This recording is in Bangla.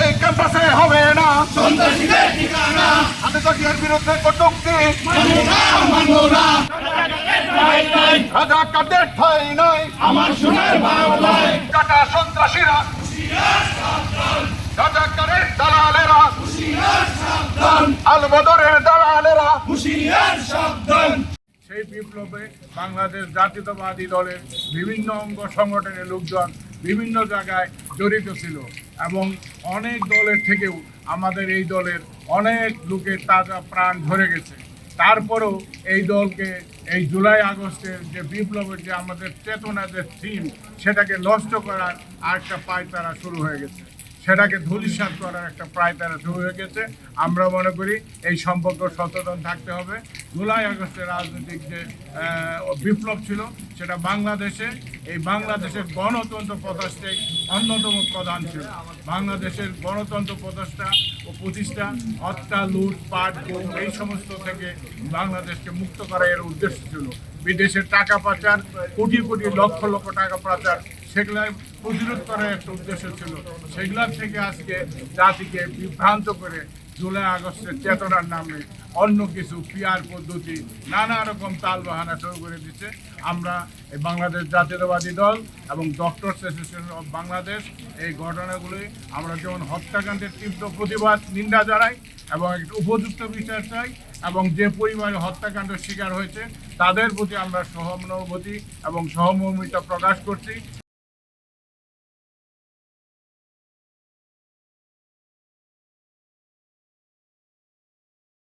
এই ক্যাম্পাসে হবে না সন্ত্রাসীদের ঠিকানা, আন্তর্জাতিকের বিরুদ্ধে কটূক্তি রাজাকারদের ঠাঁই নাই আমার সোনার বাংলায়, কাটা সন্ত্রাসীরা রাজাকারের দালালেরা আলবদরের দালালেরা হুঁশিয়ার সাবধান। সেই বিপ্লবে বাংলাদেশ জাতীয়তাবাদী দলের বিভিন্ন অঙ্গ সংগঠনের লোকজন বিভিন্ন জায়গায় জড়িত ছিল এবং অনেক দলের থেকেও আমাদের এই দলের অনেক লোকের তাজা প্রাণ ঝরে গেছে। তারপরেও এই দলকে এই জুলাই আগস্টের যে বিপ্লবের যে আমাদের চেতনা যে থিম, সেটাকে নষ্ট করার আরেকটা পায়তারা শুরু হয়ে গেছে, সেটাকে ধূলিসাৎ করার একটা পায়তারা শুরু হয়ে গেছে। আমরা মনে করি এই সম্পর্ক সচেতন থাকতে হবে। জুলাই আগস্টের রাজনৈতিক যে বিপ্লব ছিল সেটা বাংলাদেশের গণতন্ত্র প্রতিষ্ঠায় অন্যতম প্রধান ছিল। বাংলাদেশের গণতন্ত্র প্রতিষ্ঠা হত্যা, লুটপাট, এই সমস্ত থেকে বাংলাদেশকে মুক্ত করা এর উদ্দেশ্য ছিল। বিদেশের টাকা পাচার, কোটি কোটি লক্ষ লক্ষ টাকা পাচার, সেগুলাই প্রতিরোধ করার একটা উদ্দেশ্য ছিল। সেগুলোর থেকে আজকে জাতিকে বিভ্রান্ত করে জুলাই আগস্টের চেতনার নামে অন্য কিছু পিয়ার পদ্ধতি নানা রকম তালবাহানা শুরু করে দিচ্ছে। আমরা এই বাংলাদেশ জাতীয়তাবাদী দল এবং ডক্টরস অ্যাসোসিয়েশন অফ বাংলাদেশ এই ঘটনাগুলি আমরা যেমন হত্যাকাণ্ডের তীব্র প্রতিবাদ নিন্দা জানাই এবং একটু উপযুক্ত বিচার চাই এবং যে পরিবারে হত্যাকাণ্ডের শিকার হয়েছে তাদের প্রতি আমরা সহানুভূতি এবং সহমর্মিতা প্রকাশ করছি।